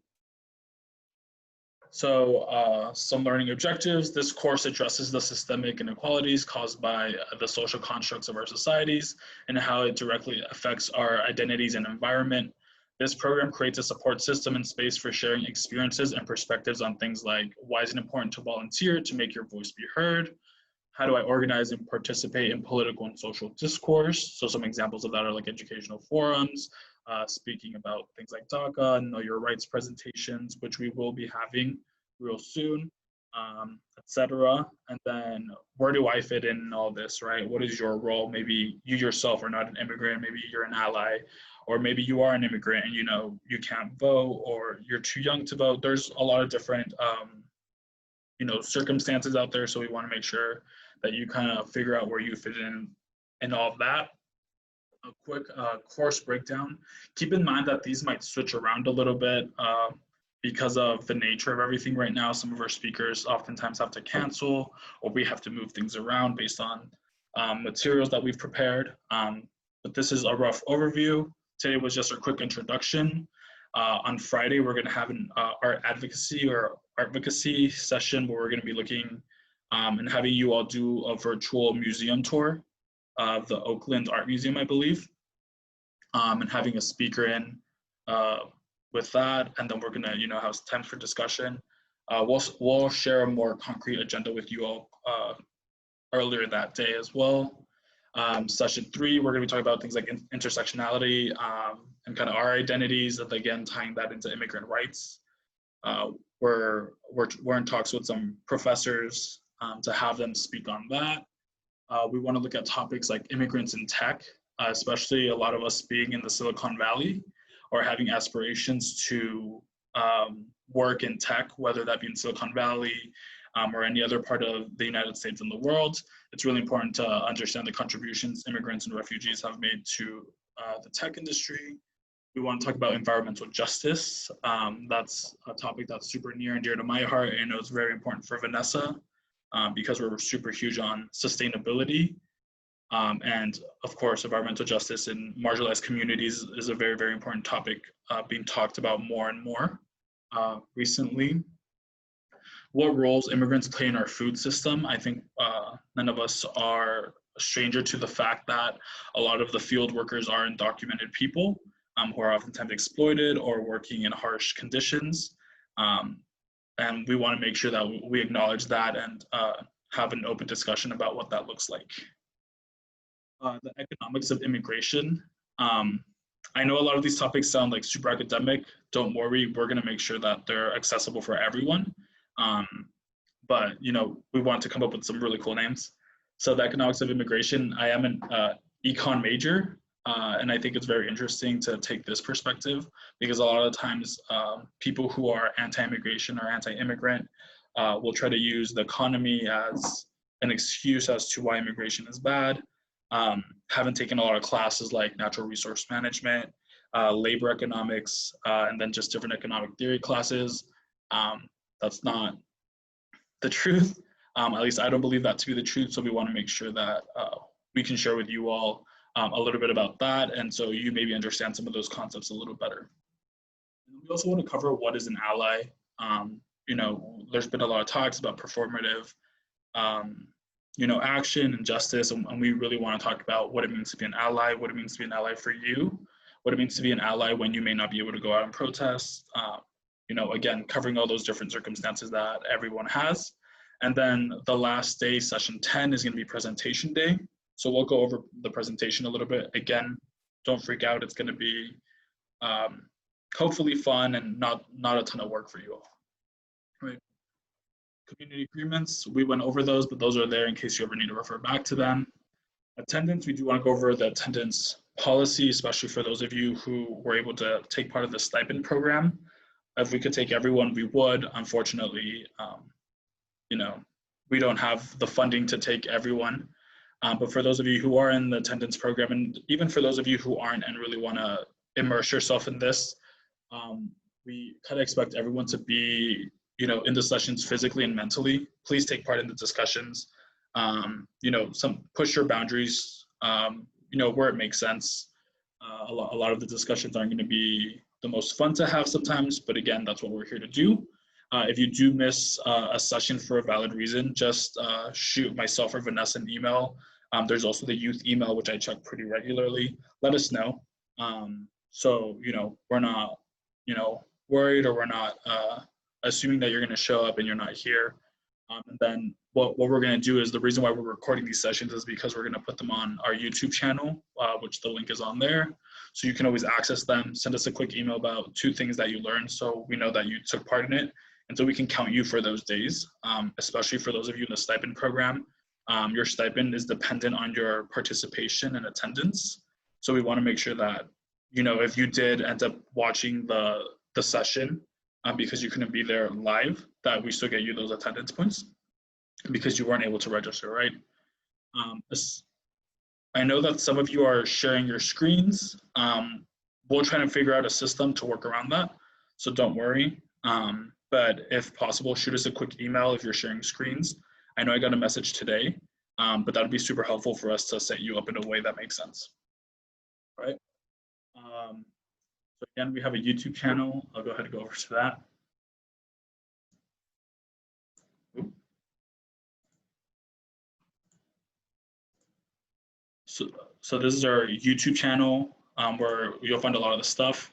So some learning objectives. This course addresses the systemic inequalities caused by the social constructs of our societies and how it directly affects our identities and environment. This program creates a support system and space for sharing experiences and perspectives on things like, why is it important to volunteer to make your voice be heard? How do I organize and participate in political and social discourse? So some examples of that are like educational forums, speaking about things like DACA, Know Your Rights presentations, which we will be having real soon, etc. And then where do I fit in all this, right? What is your role? Maybe you yourself are not an immigrant, maybe you're an ally, or maybe you are an immigrant and you can't vote, or you're too young to vote. There's a lot of different circumstances out there, so we want to make sure that you kind of figure out where you fit in all of that. A quick course breakdown. Keep in mind that these might switch around a little bit because of the nature of everything right now. Some of our speakers oftentimes have to cancel, or we have to move things around based on materials that we've prepared. But this is a rough overview. Today was just a quick introduction. On Friday, we're going to have an art advocacy session where we're going to be looking and having you all do a virtual museum tour of the Oakland Art Museum, I believe, and having a speaker in with that. And then we're going to, have time for discussion. We'll share a more concrete agenda with you all earlier that day as well. Session 3, we're going to be talking about things like intersectionality and kind of our identities, and again, tying that into immigrant rights. We're in talks with some professors to have them speak on that. We want to look at topics like immigrants in tech, especially a lot of us being in the Silicon Valley or having aspirations to work in tech, whether that be in Silicon Valley, or any other part of the United States and the world. It's really important to understand the contributions immigrants and refugees have made to the tech industry. We want to talk about environmental justice. That's a topic that's super near and dear to my heart, and it was very important for Vanessa because we're super huge on sustainability. And of course, environmental justice in marginalized communities is a very, very important topic being talked about more and more recently. What roles immigrants play in our food system? I think none of us are a stranger to the fact that a lot of the field workers are undocumented people who are oftentimes exploited or working in harsh conditions. And we want to make sure that we acknowledge that and have an open discussion about what that looks like. The economics of immigration. I know a lot of these topics sound like super academic. Don't worry, we're going to make sure that they're accessible for everyone. But we want to come up with some really cool names. So the economics of immigration, I am an econ major, and I think it's very interesting to take this perspective because a lot of times people who are anti-immigration or anti-immigrant will try to use the economy as an excuse as to why immigration is bad. Haven't taken a lot of classes like natural resource management, labor economics, and then just different economic theory classes. That's not the truth. At least I don't believe that to be the truth. So we want to make sure that we can share with you all a little bit about that. And so you maybe understand some of those concepts a little better. And we also want to cover what is an ally. There's been a lot of talks about performative, action and justice. And we really want to talk about what it means to be an ally, what it means to be an ally for you, what it means to be an ally when you may not be able to go out and protest. Again, covering all those different circumstances that everyone has. And then the last day, session 10, is going to be presentation day. So we'll go over the presentation a little bit. Again, don't freak out. It's going to be hopefully fun and not a ton of work for you all. Right. Community agreements, we went over those, but those are there in case you ever need to refer back to them. Attendance, we do want to go over the attendance policy, especially for those of you who were able to take part of the stipend program. If we could take everyone, we would. Unfortunately, we don't have the funding to take everyone. But for those of you who are in the attendance program, and even for those of you who aren't and really want to immerse yourself in this, we kind of expect everyone to be, in the sessions physically and mentally. Please take part in the discussions. Push your boundaries, where it makes sense. A lot of the discussions aren't going to be the most fun to have sometimes, but again, that's what we're here to do. If you do miss a session for a valid reason, just shoot myself or Vanessa an email. There's also the youth email, which I check pretty regularly. Let us know. So, we're not, worried, or we're not assuming that you're going to show up and you're not here. And then what we're going to do is, the reason why we're recording these sessions is because we're going to put them on our YouTube channel, which the link is on there. So you can always access them. Send us a quick email about 2 things that you learned so we know that you took part in it. And so we can count you for those days, especially for those of you in the stipend program. Your stipend is dependent on your participation and attendance. So we want to make sure that, if you did end up watching the session because you couldn't be there live, that we still get you those attendance points because you weren't able to register, right? I know that some of you are sharing your screens. We'll try to figure out a system to work around that, so don't worry. But if possible, shoot us a quick email if you're sharing screens. I know I got a message today, but that would be super helpful for us to set you up in a way that makes sense, right? So again, we have a YouTube channel. I'll go ahead and go over to that. So this is our YouTube channel where you'll find a lot of the stuff.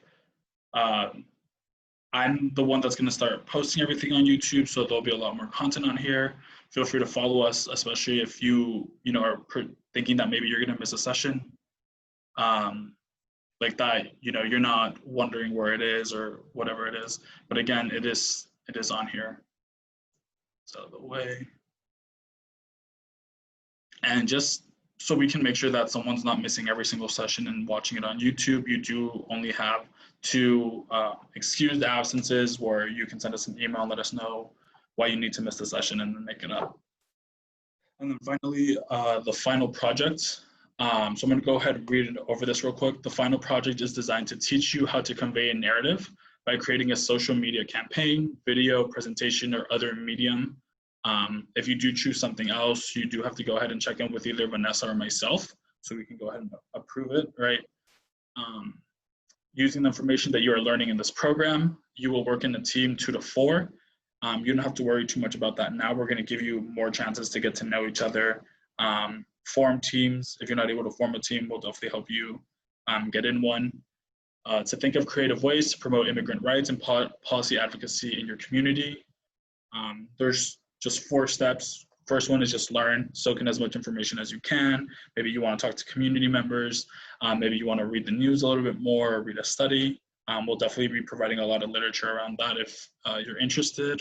I'm the one that's going to start posting everything on YouTube, so there'll be a lot more content on here. Feel free to follow us, especially if you are thinking that maybe you're going to miss a session. Like that, you're not wondering where it is or whatever it is. But again, it is on here. It's out of the way. And just so we can make sure that someone's not missing every single session and watching it on YouTube, you do only have 2 excused absences where you can send us an email and let us know why you need to miss the session and then make it up. And then finally, the final project. So I'm going to go ahead and read over this real quick. The final project is designed to teach you how to convey a narrative by creating a social media campaign, video, presentation, or other medium. If you do choose something else, you do have to go ahead and check in with either Vanessa or myself so we can go ahead and approve it, right? Using the information that you are learning in this program, you will work in a team 2 to 4. You don't have to worry too much about that now. We're going to give you more chances to get to know each other. Form teams. If you're not able to form a team, we'll definitely help you get in one. To think of creative ways to promote immigrant rights and policy advocacy in your community. There's just 4 steps. First one is just learn, soak in as much information as you can. Maybe you want to talk to community members. Maybe you want to read the news a little bit more or read a study. We'll definitely be providing a lot of literature around that if you're interested.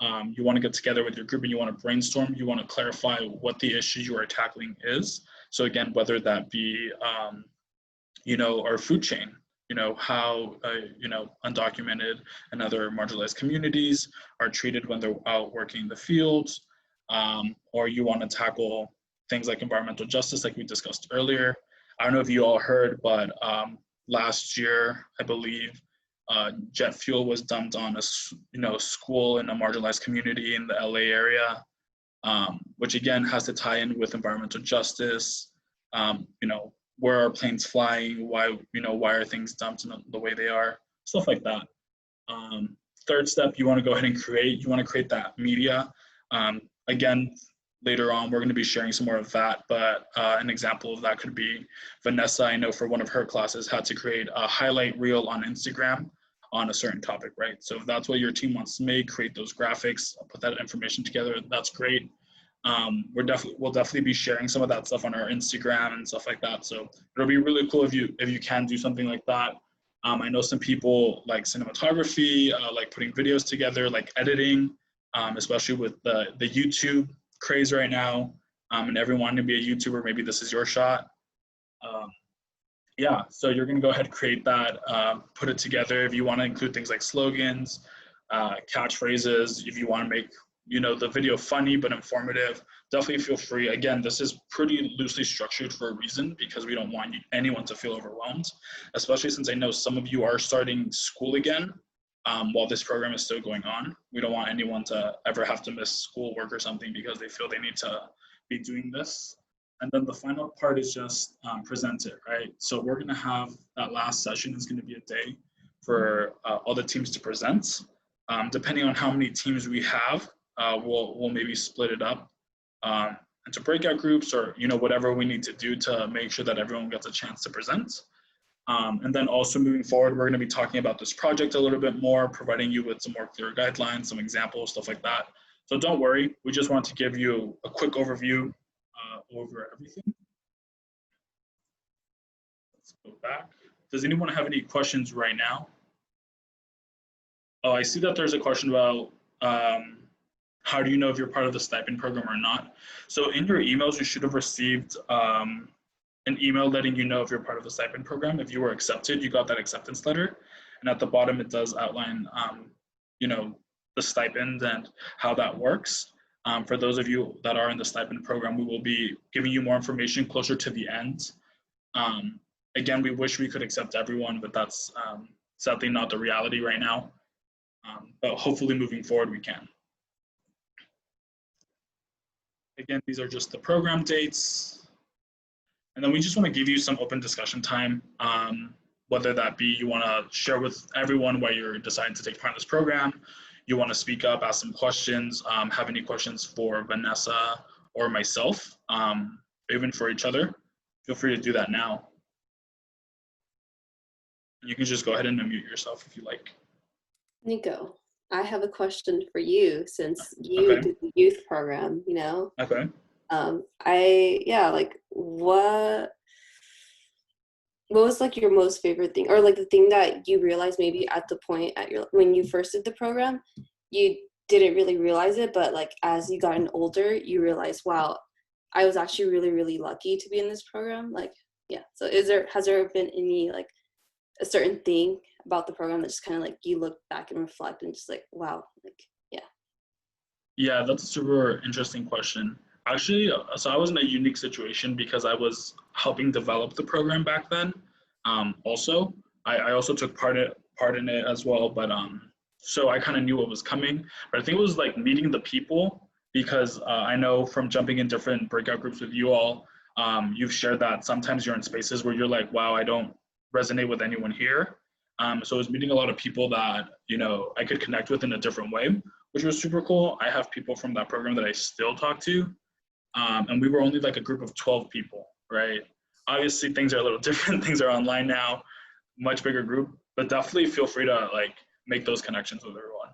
You want to get together with your group and you want to brainstorm. You want to clarify what the issue you are tackling is. So again, whether that be, our food chain, how, undocumented and other marginalized communities are treated when they're out working in the fields, or you want to tackle things like environmental justice, like we discussed earlier. I don't know if you all heard, but last year, I believe, jet fuel was dumped on a school in a marginalized community in the LA area, which again has to tie in with environmental justice. Where are planes flying? Why are things dumped in the way they are? Stuff like that. Third step, you want to go ahead and create. You want to create that media. Again, later on, we're going to be sharing some more of that, but an example of that could be Vanessa, I know for one of her classes, had to create a highlight reel on Instagram on a certain topic, right? So if that's what your team wants to make, create those graphics, put that information together, that's great. We'll definitely be sharing some of that stuff on our Instagram and stuff like that. So it'll be really cool if you can do something like that. I know some people like cinematography, like putting videos together, like editing, especially with the YouTube craze right now, and everyone wanting to be a YouTuber. Maybe this is your shot. Yeah, so you're gonna go ahead and create that, put it together. If you wanna include things like slogans, catchphrases, if you wanna make the video funny but informative, definitely feel free. Again, this is pretty loosely structured for a reason because we don't want anyone to feel overwhelmed, especially since I know some of you are starting school again while this program is still going on. We don't want anyone to ever have to miss schoolwork or something because they feel they need to be doing this. And then the final part is just present it, right? So we're gonna have that last session is gonna be a day for all the teams to present. Depending on how many teams we have, we'll maybe split it up into breakout groups or whatever we need to do to make sure that everyone gets a chance to present. And then also moving forward, we're going to be talking about this project a little bit more, providing you with some more clear guidelines, some examples, stuff like that. So don't worry, we just want to give you a quick overview over everything. Let's go back. Does anyone have any questions right now? Oh, I see that there's a question about how do you know if you're part of the stipend program or not? So in your emails, you should have received an email letting you know if you're part of the stipend program. If you were accepted, you got that acceptance letter. And at the bottom, it does outline, the stipend and how that works. For those of you that are in the stipend program, we will be giving you more information closer to the end. Again, we wish we could accept everyone, but that's sadly not the reality right now. But hopefully moving forward, we can. Again, these are just the program dates. And then we just want to give you some open discussion time, whether that be you want to share with everyone why you're deciding to take part in this program, you want to speak up, ask some questions, have any questions for Vanessa or myself, even for each other, feel free to do that now. You can just go ahead and unmute yourself if you like. Nico, I have a question for you since you did the youth program, Okay. What was like your most favorite thing, or like the thing that you realized maybe at the point when you first did the program, you didn't really realize it, but like as you gotten older, you realized, wow, I was actually really, really lucky to be in this program. Like, yeah. So has there been any like a certain thing about the program that just kind of like you look back and reflect and just like, wow, like, yeah. Yeah, that's a super interesting question. Actually, so I was in a unique situation because I was helping develop the program back then. Also, I also took part in it as well, but so I kind of knew what was coming. But I think it was like meeting the people because I know from jumping in different breakout groups with you all, you've shared that sometimes you're in spaces where you're like, wow, I don't resonate with anyone here. So it was meeting a lot of people that I could connect with in a different way, which was super cool. I have people from that program that I still talk to, and we were only like a group of 12 people, right? Obviously, things are a little different. Things are online now, much bigger group, but definitely feel free to like make those connections with everyone.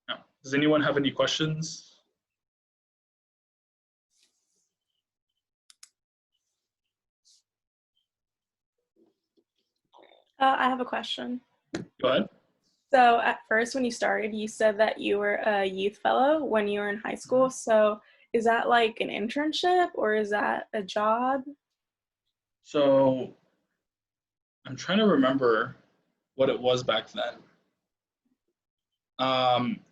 Yeah. Does anyone have any questions? I have a question. Go ahead. So at first, when you started, you said that you were a youth fellow when you were in high school. So is that like an internship or is that a job? So I'm trying to remember what it was back then.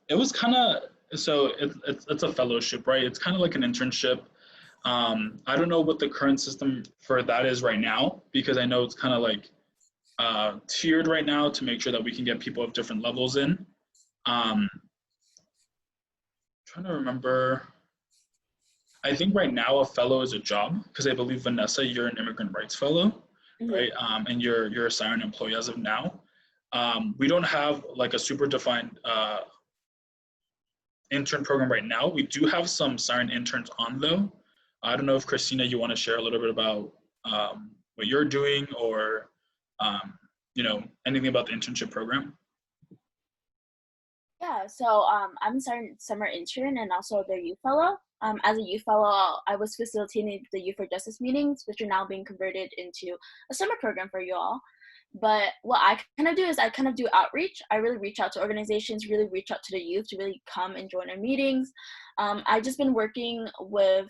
It was kind of it's a fellowship, right? It's kind of like an internship. I don't know what the current system for that is right now because I know it's kind of like tiered right now to make sure that we can get people of different levels in. Trying to remember. I think right now a fellow is a job because I believe Vanessa, you're an immigrant rights fellow, right? And you're a Siren employee as of now. We don't have like a super defined intern program right now. We do have some Siren interns on though. I don't know if Christina, you want to share a little bit about what you're doing or anything about the internship program. Yeah, so I'm a summer intern and also the youth fellow. As a youth fellow, I was facilitating the Y4J Justice meetings, which are now being converted into a summer program for you all. But what I kind of do is I kind of do outreach. I really reach out to organizations, really reach out to the youth to really come and join our meetings. I've just been working with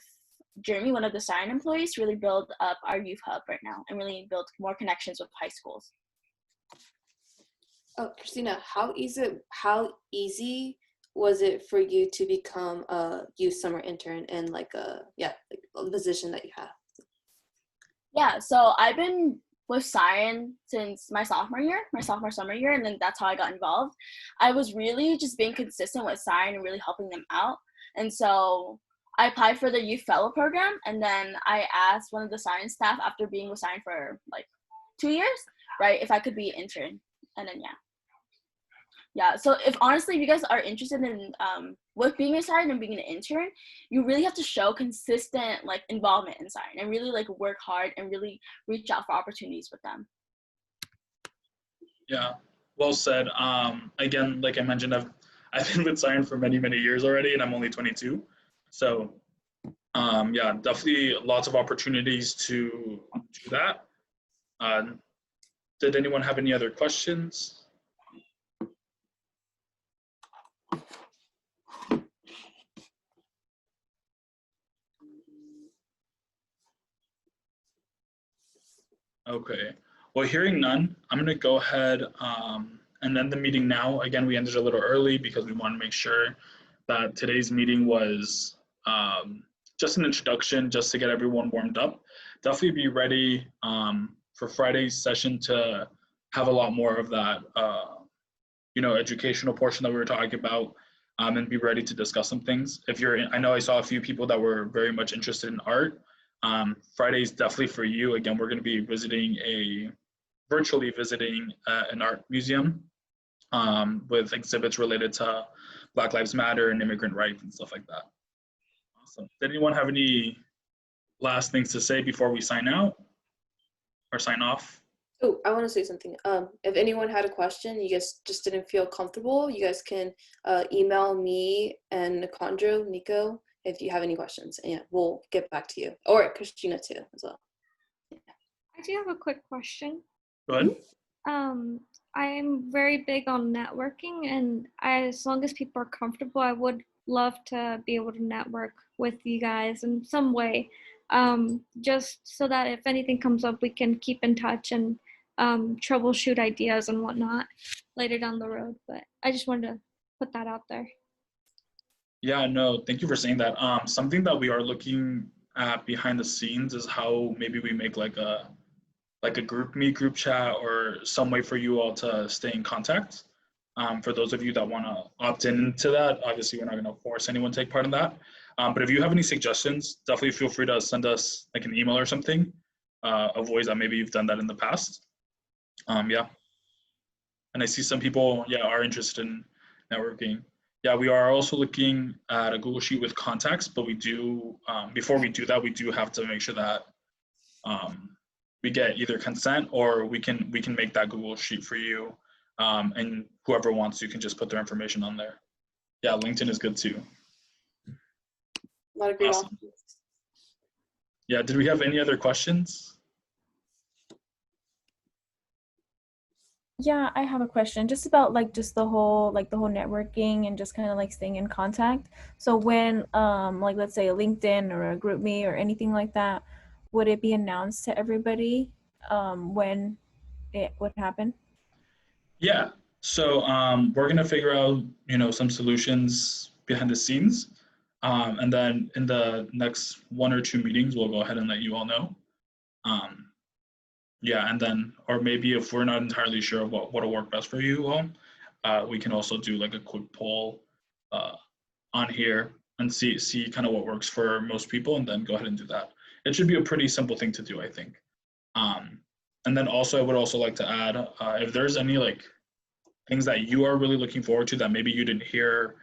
Jeremy, one of the Siren employees, to really build up our youth hub right now and really build more connections with high schools. Oh, Christina, how easy was it for you to become a youth summer intern and like a position that you have? Yeah, so I've been with Siren since my sophomore summer year, and then that's how I got involved. I was really just being consistent with Siren and really helping them out. And so I applied for the Youth Fellow program, and then I asked one of the Siren staff after being with Siren for like 2 years, right, if I could be an intern. And then yeah, so if you guys are interested in with being a Siren and being an intern, you really have to show consistent like involvement in Siren and really like work hard and really reach out for opportunities with them. Yeah, well said. Again, like I mentioned, I've been with Siren for many years already, and I'm only 22. So yeah, definitely lots of opportunities to do that. Did anyone have any other questions? Okay, well, hearing none, I'm going to go ahead and end the meeting now. Again, we ended a little early because we want to make sure that today's meeting was just an introduction, just to get everyone warmed up. Definitely be ready for Friday's session to have a lot more of that, educational portion that we were talking about, and be ready to discuss some things. I know I saw a few people that were very much interested in art. Friday's definitely for you. Again, we're going to be virtually visiting an art museum with exhibits related to Black Lives Matter and immigrant rights and stuff like that. Awesome. Did anyone have any last things to say before we sign out or sign off? Oh, I want to say something. If anyone had a question, you guys just didn't feel comfortable, you guys can email me and Nico, if you have any questions, and yeah, we'll get back to you. Or Christina too, as well. I do have a quick question. Go ahead. I'm very big on networking, and as long as people are comfortable, I would love to be able to network with you guys in some way, just so that if anything comes up, we can keep in touch and troubleshoot ideas and whatnot later down the road. But I just wanted to put that out there. Yeah, no, thank you for saying that. Something that we are looking at behind the scenes is how maybe we make like a group meet, group chat, or some way for you all to stay in contact. For those of you that want to opt into that, obviously we're not going to force anyone to take part in that. But if you have any suggestions, definitely feel free to send us like an email or something of ways that maybe you've done that in the past. Yeah. And I see some people, yeah, are interested in networking. Yeah, we are also looking at a Google Sheet with contacts, but we do, before we do that, we do have to make sure that we get either consent or we can make that Google Sheet for you. And whoever wants, you can just put their information on there. Yeah, LinkedIn is good too. A lot of great Awesome. options. Yeah, did we have any other questions? Yeah, I have a question just about like just the whole networking and just kind of like staying in contact. So when like let's say a LinkedIn or a GroupMe or anything like that, would it be announced to everybody when it would happen? Yeah, so we're gonna figure out, some solutions behind the scenes. And then in the next 1 or 2 meetings, we'll go ahead and let you all know. Yeah, and then, or maybe if we're not entirely sure of what'll work best for you all, we can also do like a quick poll on here and see kind of what works for most people, and then go ahead and do that. It should be a pretty simple thing to do, I think. And then also, I would also like to add, if there's any like things that you are really looking forward to that maybe you didn't hear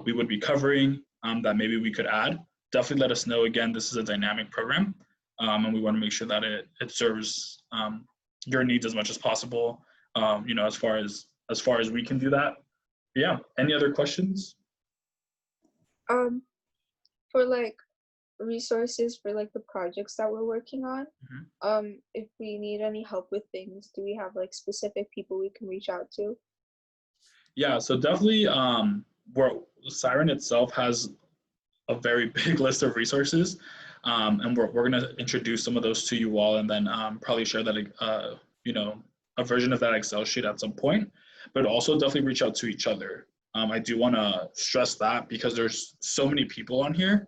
we would be covering, that maybe we could add, definitely let us know. Again, this is a dynamic program, and we want to make sure that it serves your needs as much as possible, as far as we can do that. But yeah, any other questions? For like resources for like the projects that we're working on, if we need any help with things, do we have like specific people we can reach out to? Yeah, so definitely, Siren itself has a very big list of resources, and we're going to introduce some of those to you all, and then probably share that a version of that Excel sheet at some point. But also definitely reach out to each other. I do want to stress that because there's so many people on here,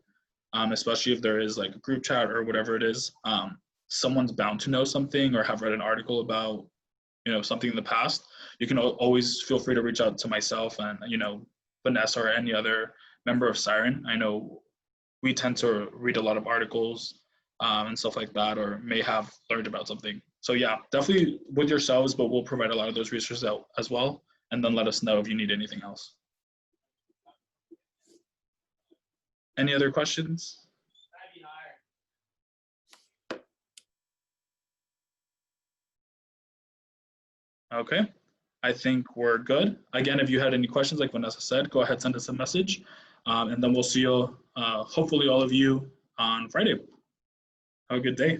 especially if there is like a group chat or whatever it is. Someone's bound to know something or have read an article about something in the past. You can always feel free to reach out to myself and Vanessa or any other member of Siren. I know we tend to read a lot of articles and stuff like that, or may have learned about something. So yeah, definitely with yourselves, but we'll provide a lot of those resources out as well, and then let us know if you need anything else. Any other questions? Okay, I think we're good. Again, if you had any questions, like Vanessa said, go ahead, send us a message, and then we'll see you, hopefully all of you, on Friday. Have a good day.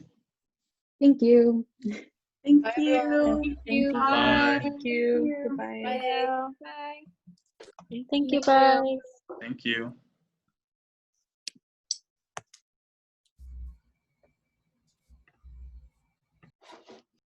Thank you. Thank you. you. Thank you. Bye. Thank you. Goodbye. Bye. Thank you, bye. Thank you.